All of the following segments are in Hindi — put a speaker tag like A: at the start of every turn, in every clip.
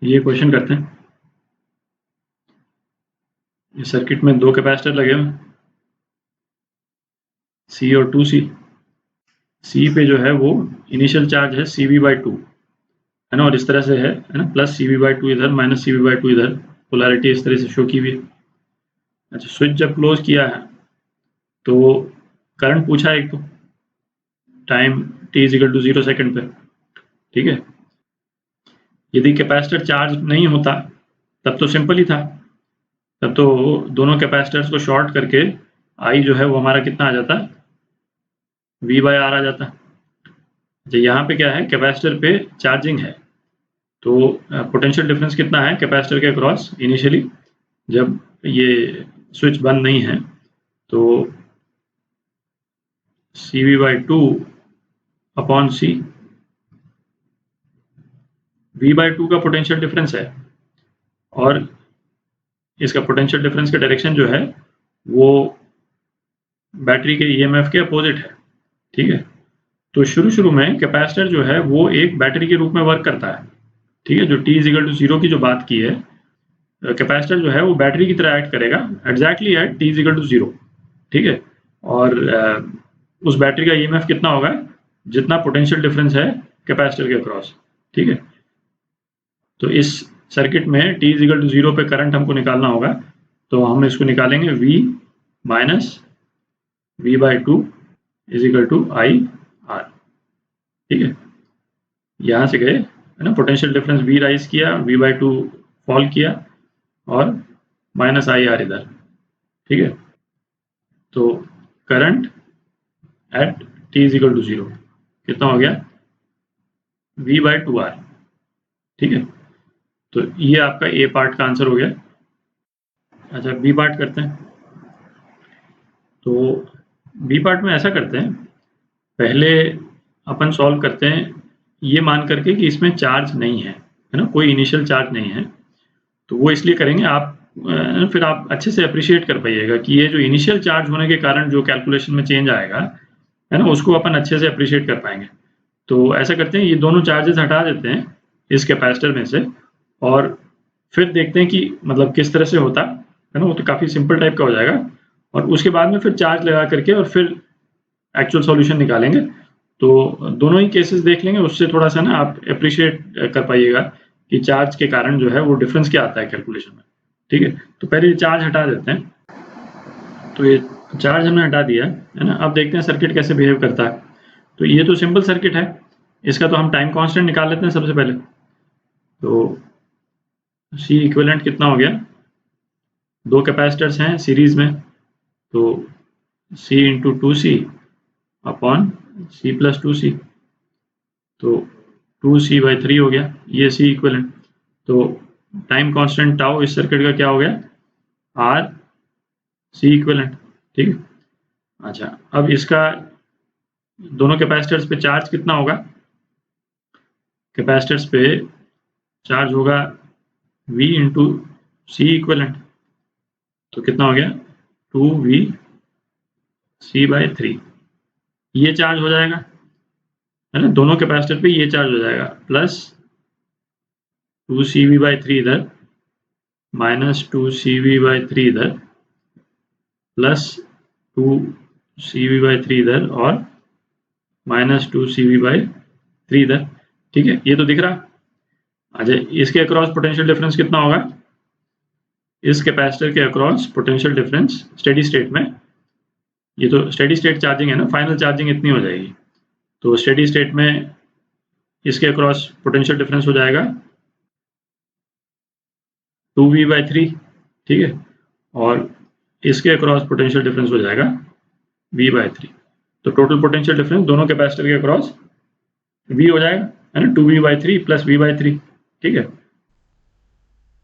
A: ये क्वेश्चन करते हैं। इस सर्किट में 2 कैपेसिटर लगे हुए हैं, C और 2C। C पे जो है वो इनिशियल चार्ज है CV/2, है ना, और इस तरह से है ना, प्लस CV/2 इधर, माइनस CV/2 इधर, पोलैरिटी इस तरह से शो की हुई है। अच्छा, स्विच जब क्लोज किया है तो करंट पूछा है एक तो, टाइम t=0 सेकंड पे, ठीक है। यदि कैपेसिटर चार्ज नहीं होता तब तो सिंपल ही था, तब तो दोनों कैपेसिटर्स को शॉर्ट करके I जो है वो हमारा कितना आ जाता, V/R आ जाता। अच्छा, यहाँ पे क्या है, कैपेसिटर पे चार्जिंग है तो पोटेंशियल डिफरेंस कितना है कैपेसिटर के अक्रॉस इनिशियली, जब ये स्विच बंद नहीं है, तो CV/2 अपॉन C, V/2 का पोटेंशियल डिफरेंस है और इसका पोटेंशियल डिफरेंस का डायरेक्शन जो है वो बैटरी के EMF के अपोजिट है, ठीक है। तो शुरू में कैपेसिटर जो है वो एक बैटरी के रूप में वर्क करता है, ठीक है। जो t=0 की जो बात की है, कैपेसिटर जो है वो बैटरी की तरह एक्ट करेगा एग्जैक्टली एट t=0, ठीक है। और उस बैटरी का EMF कितना होगा, जितना पोटेंशियल डिफरेंस है कैपेसिटर के अक्रॉस, ठीक है। तो इस सर्किट में t=0 पे करंट हमको निकालना होगा, तो हम इसको निकालेंगे V माइनस V/2 = IR, ठीक है। यहाँ से गए, है ना, पोटेंशियल डिफरेंस V राइज किया, V/2 फॉल किया और माइनस IR इधर, ठीक है। तो करंट एट t=0 कितना हो गया, V/2R, ठीक है। तो ये आपका A पार्ट का आंसर हो गया। अच्छा, B पार्ट करते हैं। तो B पार्ट में ऐसा करते हैं, पहले अपन सॉल्व करते हैं ये मान करके कि इसमें चार्ज नहीं है ना, कोई इनिशियल चार्ज नहीं है। तो वो इसलिए करेंगे, आप फिर आप अच्छे से अप्रिशिएट कर पाइएगा कि ये जो इनिशियल चार्ज होने के कारण जो कैलकुलेशन में चेंज आएगा, है ना, उसको अपन अच्छे से अप्रिशिएट कर पाएंगे। तो ऐसा करते हैं, ये दोनों चार्जेस हटा देते हैं इस कैपेसिटर में से और फिर देखते हैं कि मतलब किस तरह से होता है ना, वो तो काफ़ी सिंपल टाइप का हो जाएगा। और उसके बाद में फिर चार्ज लगा करके और फिर एक्चुअल सॉल्यूशन निकालेंगे। तो दोनों ही केसेस देख लेंगे, उससे थोड़ा सा ना आप अप्रिशिएट कर पाइएगा कि चार्ज के कारण जो है वो डिफरेंस क्या आता है कैलकुलेशन में, ठीक है। तो पहले ये चार्ज हटा देते हैं। तो ये चार्ज हमने हटा दिया, है ना। अब देखते हैं सर्किट कैसे बिहेव करता है। तो ये तो सिंपल सर्किट है, इसका तो हम टाइम कांस्टेंट निकाल लेते हैं सबसे पहले। तो C इक्विवेलेंट कितना हो गया, 2 कैपेसिटर्स हैं सीरीज में, तो C × 2C अपॉन C+2C, तो 2C/3 हो गया, ये C इक्विवेलेंट। तो टाइम कांस्टेंट टाउ इस सर्किट का क्या हो गया, RC इक्विवेलेंट, ठीक है। अच्छा, अब इसका दोनों कैपेसिटर्स पे चार्ज कितना होगा, कैपेसिटर्स पे चार्ज होगा V × C इक्विवेलेंट, तो कितना हो गया 2VC/3, ये चार्ज हो जाएगा, है ना, दोनों कैपेसिटर पे ये चार्ज हो जाएगा, प्लस 2CV/3 इधर, माइनस 2CV/3 इधर, प्लस 2CV/3 इधर और माइनस 2CV/3 इधर, ठीक है। ये तो दिख रहा। अच्छा, इसके अक्रॉस पोटेंशियल डिफरेंस कितना होगा, इस कैपेसिटर के across potential difference steady state में, ये तो स्टेडी स्टेट चार्जिंग है ना, फाइनल चार्जिंग इतनी हो जाएगी। तो स्टेडी स्टेट में इसके अक्रॉस पोटेंशियल डिफरेंस हो जाएगा 2V/3, ठीक है। और इसके अक्रॉस पोटेंशियल डिफरेंस हो जाएगा V/3। तो टोटल पोटेंशियल डिफरेंस दोनों कैपेसिटर के अक्रॉस V हो जाएगा, है ना, 2V/3 प्लस V/3, ठीक है।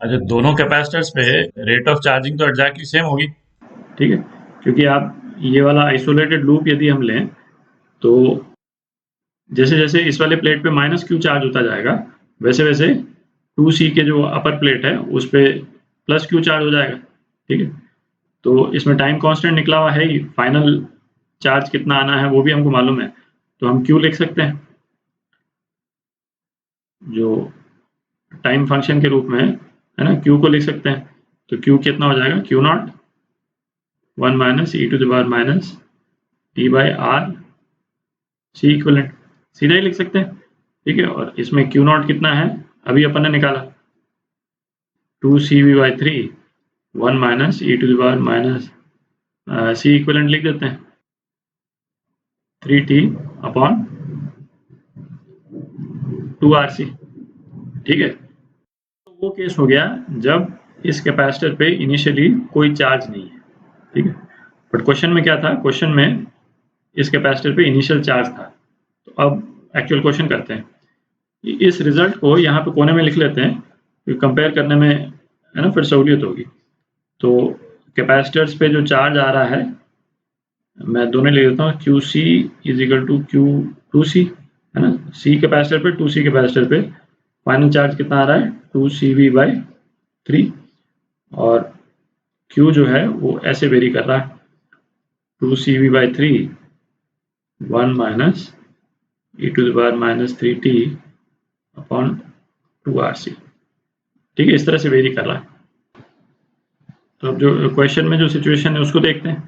A: अच्छा, दोनों कैपेसिटर्स पे रेट ऑफ चार्जिंग तो एग्जैक्टली सेम होगी, ठीक है, क्योंकि आप ये वाला आइसोलेटेड लूप यदि हम लें तो जैसे जैसे इस वाले प्लेट पे -Q चार्ज होता जाएगा, वैसे वैसे 2C के जो अपर प्लेट है उस पे +Q चार्ज हो जाएगा, ठीक है। तो इसमें टाइम कांस्टेंट निकला हुआ है ही, फाइनल चार्ज कितना आना है वो भी हमको मालूम है, तो हम Q लिख सकते हैं, जो टाइम फंक्शन के रूप में, है ना, q को लिख सकते हैं। तो q कितना हो जाएगा, q naught 1 minus e to the power minus t by r c equivalent, सीधा ही लिख सकते हैं, ठीक है। और इसमें q नॉट कितना है, अभी अपन ने निकाला 2cv by 3 1 minus e to the power minus c equivalent लिख देते हैं 3t अपॉन 2rc, ठीक है। तो वो केस हो गया जब इस कैपेसिटर पे इनिशियली कोई चार्ज नहीं है, ठीक है। बट क्वेश्चन में क्या था, क्वेश्चन में इस कैपेसिटर पे इनिशियल चार्ज था। तो अब एक्चुअल क्वेश्चन करते हैं, इस रिजल्ट को यहाँ पे कोने में लिख लेते हैं, क्योंकि कंपेयर करने में, है ना, फिर सहूलियत होगी। तो कैपेसिटर्स पे जो चार्ज आ रहा है, मैं दोनों लिख देता हूँ, Q C is equal to Q to C, है ना, सी कैपेसिटर पे 2c कैपेसिटर पे फाइनल चार्ज कितना आ रहा है 2cv बाई 3, और q जो है वो ऐसे वेरी कर रहा है 2cv by 3 1 minus e to the power minus 3t upon 2rc, ठीक है, इस तरह से वेरी कर रहा है। तो अब जो क्वेश्चन में जो सिचुएशन है उसको देखते हैं।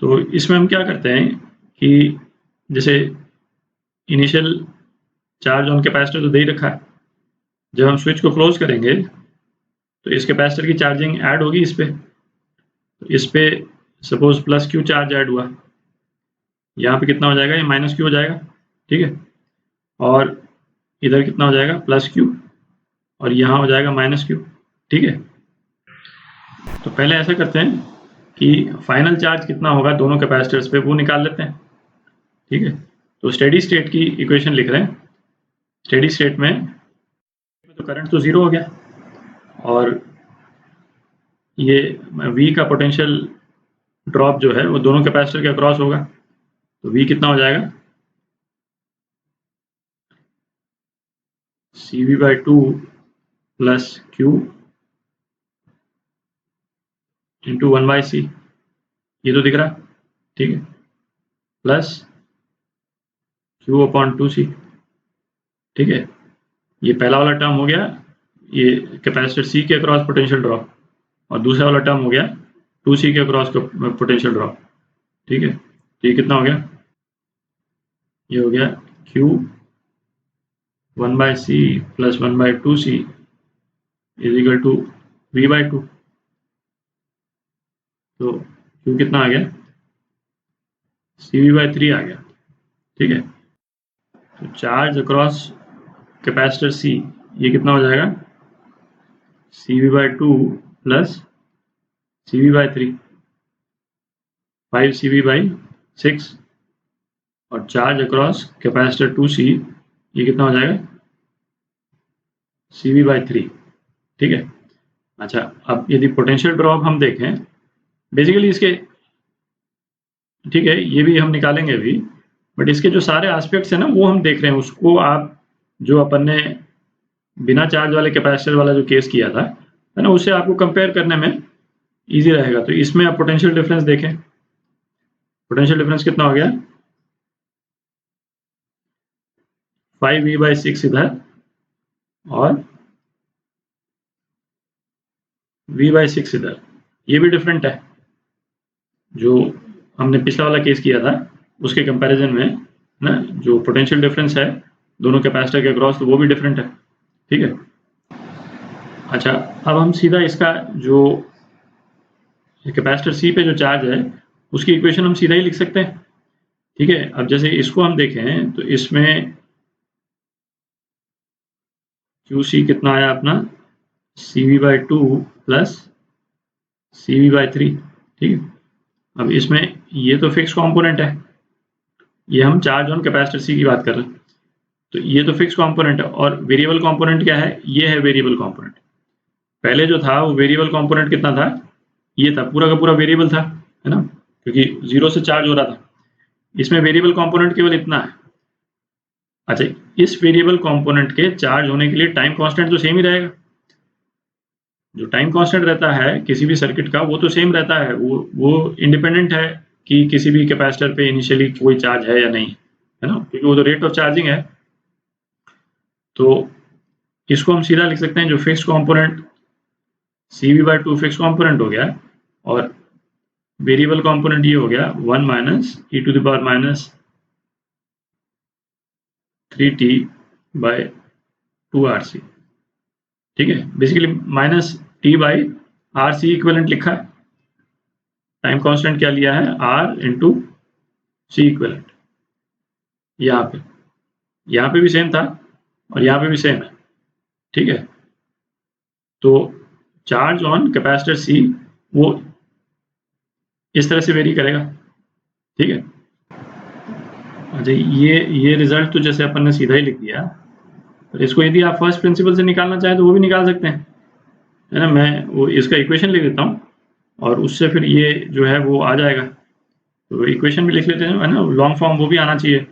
A: तो इसमें हम क्या करते हैं कि जैसे इनिशियल चार्ज ऑन कैपेसिटर तो दे ही रखा है, जब हम स्विच को क्लोज करेंगे तो इस कैपेसिटर की चार्जिंग ऐड होगी इस पे, तो इस पे suppose plus Q charge add हुआ, यहाँ पे कितना हो जाएगा, ये माइनस क्यू हो जाएगा, ठीक है। और इधर कितना हो जाएगा, प्लस क्यू, और यहाँ हो जाएगा माइनस क्यू, ठीक है। तो पहले ऐसा करते हैं कि फाइनल चार्ज कितना होगा दोनों कैपेसिटर्स पे वो निकाल लेते हैं, ठीक है। तो स्टेडी स्टेट की इक्वेशन लिख रहे हैं। स्टेडी स्टेट में तो करंट तो जीरो हो गया, और ये V का पोटेंशियल ड्रॉप जो है वो दोनों कैपेसिटर के अक्रॉस होगा। तो V कितना हो जाएगा, CV by 2 plus Q into 1 by C, ये तो दिख रहा, ठीक है, प्लस Q अपॉन 2C, ठीक है। ये पहला वाला टर्म हो गया, ये कैपेसिटर C के अक्रॉस पोटेंशियल ड्रॉप, और दूसरा वाला टर्म हो गया 2C के अक्रॉस पोटेंशियल ड्रॉप, ठीक है। तो ये कितना हो गया, ये हो गया Q 1 by c plus 1 by 2C is equal to V by 2। तो Q कितना आ गया, CV बाई 3 आ गया, ठीक है। तो चार्ज अक्रॉस कैपेसिटर C ये कितना हो जाएगा, CV by 2 plus CV by 3 5CV by 6, और चार्ज अक्रॉस कैपेसिटर 2C ये कितना हो जाएगा, CV बाई 3, ठीक है। अच्छा, अब यदि पोटेंशियल ड्रॉप हम देखें बेसिकली इसके, ठीक है, ये भी हम निकालेंगे अभी, बट इसके जो सारे एस्पेक्ट्स हैं ना वो हम देख रहे हैं, उसको आप जो अपन ने बिना चार्ज वाले कैपेसिटर वाला जो केस किया था, है ना, उससे आपको कंपेयर करने में इजी रहेगा। तो इसमें आप पोटेंशियल डिफरेंस देखें, पोटेंशियल डिफरेंस कितना हो गया 5V बाई 6 इधर और V बाई 6 इधर, ये भी डिफरेंट है। जो हमने पिछला वाला केस किया था उसके कंपैरिजन में ना, जो पोटेंशियल डिफरेंस है दोनों कैपेसिटर के अक्रॉस, तो वो भी डिफरेंट है, ठीक है। अच्छा, अब हम सीधा इसका जो कैपेसिटर सी पे जो चार्ज है उसकी इक्वेशन हम सीधा ही लिख सकते हैं, ठीक है। अब जैसे इसको हम देखें तो इसमें QC कितना आया अपना CV by 2 plus CV by 3, ठीक है। अब इसमें ये तो फिक्स कंपोनेंट है, ये हम चार्ज ऑन कैपेसिटर C की बात कर रहे हैं, तो ये तो फिक्स कंपोनेंट है। और वेरिएबल कंपोनेंट क्या है, ये है वेरिएबल कंपोनेंट। पहले जो था वो वेरिएबल कंपोनेंट कितना था, ये था, पूरा का पूरा वेरिएबल था, है ना, क्योंकि जीरो से चार्ज हो रहा था। इसमें वेरिएबल कंपोनेंट केवल इतना है। अच्छा, इस वेरिएबल कंपोनेंट के चार्ज होने के लिए टाइम कांस्टेंट तो सेम ही रहेगा। जो टाइम कांस्टेंट रहता है किसी भी सर्किट का वो तो सेम रहता है, वो इंडिपेंडेंट है कि किसी भी कैपेसिटर पे इनिशियली कोई चार्ज है या नहीं, है ना, क्योंकि वो तो रेट ऑफ चार्जिंग है। तो इसको हम सीधा लिख सकते हैं, जो fixed component CV/2 fixed component हो गया और वेरिएबल कंपोनेंट ये हो गया 1 माइनस e⁻³ 3t/2RC। ठीक है, बेसिकली -t/RC इक्विवेलेंट लिखा है, टाइम कांस्टेंट क्या लिया है, R × C इक्विवेलेंट। यहाँ पे भी सेम था और यहाँ पे भी सेम है। ठीक है, तो चार्ज ऑन कैपेसिटर C वो इस तरह से वेरी करेगा। ठीक है, अच्छा ये रिजल्ट तो जैसे अपन ने सीधा ही लिख दिया, तो इसको यदि आप फर्स्ट प्रिंसिपल से निकालना चाहें तो वो भी निकाल सकते हैं, है ना। मैं वो इसका इक्वेशन लिख देता हूँ और उससे फिर ये जो है वो आ जाएगा। तो इक्वेशन भी लिख लेते हैं, है ना, लॉन्ग फॉर्म वो भी आना चाहिए।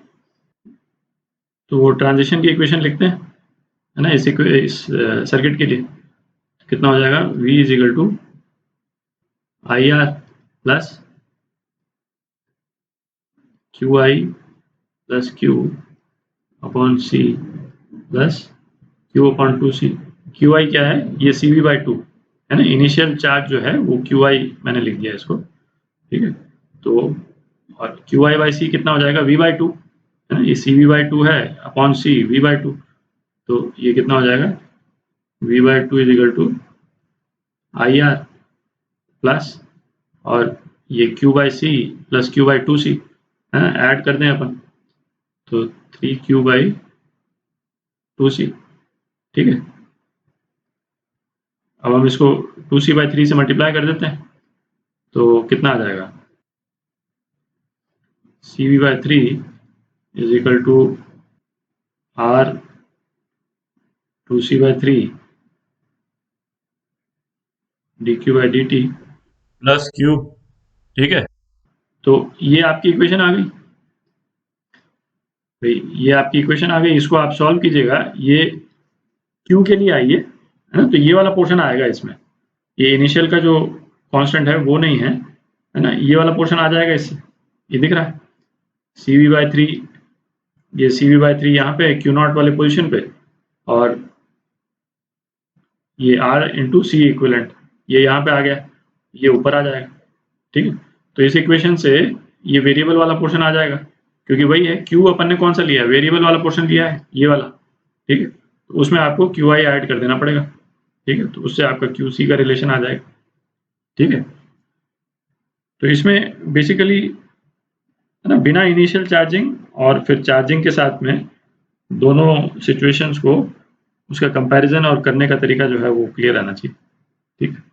A: तो वो ट्रांजिशन की इक्वेशन लिखते हैं, है ना, इस सर्किट के लिए कितना हो जाएगा, V = IR plus QI plus Q upon C plus Q/2C। QI क्या है, ये CV/2 है ना, इनिशियल चार्ज जो है वो QI मैंने लिख दिया इसको। ठीक है, तो और QI/C कितना हो जाएगा, V/2 है ना, ये CV/2 है अपॉन C V/2, तो ये कितना हो जाएगा, V/2 = IR प्लस और ये Q/C प्लस Q/2C है ना, ऐड कर दें अपन तो 3Q/2C। ठीक है, अब हम इसको 2C/3 से मल्टीप्लाई कर देते हैं तो कितना आ जाएगा, CV/3 = R 2C/3 dQ/dt plus Q। ठीक है, तो ये आपकी इक्वेशन आ गई भाई, ये आपकी इक्वेशन आ गई। इसको आप सॉल्व कीजिएगा, ये Q के लिए आइए, है ना, तो ये वाला पोर्शन आएगा इसमें, ये इनिशियल का जो कांस्टेंट है वो नहीं है ना, ये वाला पोर्शन आ जाएगा इससे, ये दिख रहा है CV/3, ये CV/3 यहाँ पे Q0 वाले पोजीशन पे और ये R × C इक्विवेलेंट ये यहाँ पे आ गया, ये ऊपर आ जाएगा। ठीक है, तो इस इक्वेशन से ये वेरिएबल वाला पोर्शन आ जाएगा, क्योंकि वही है Q अपन ने कौन सा लिया है, वेरिएबल वाला पोर्शन लिया है, ये वाला। ठीक है, तो उसमें आपको QI ऐड कर देना पड़ेगा। ठीक है, तो उससे आपका QC का रिलेशन आ जाएगा। ठीक है, तो इसमें बेसिकली है ना, बिना इनिशियल चार्जिंग और फिर चार्जिंग के साथ में दोनों सिचुएशंस को उसका कंपैरिजन और करने का तरीका जो है वो क्लियर आना चाहिए। ठीक है।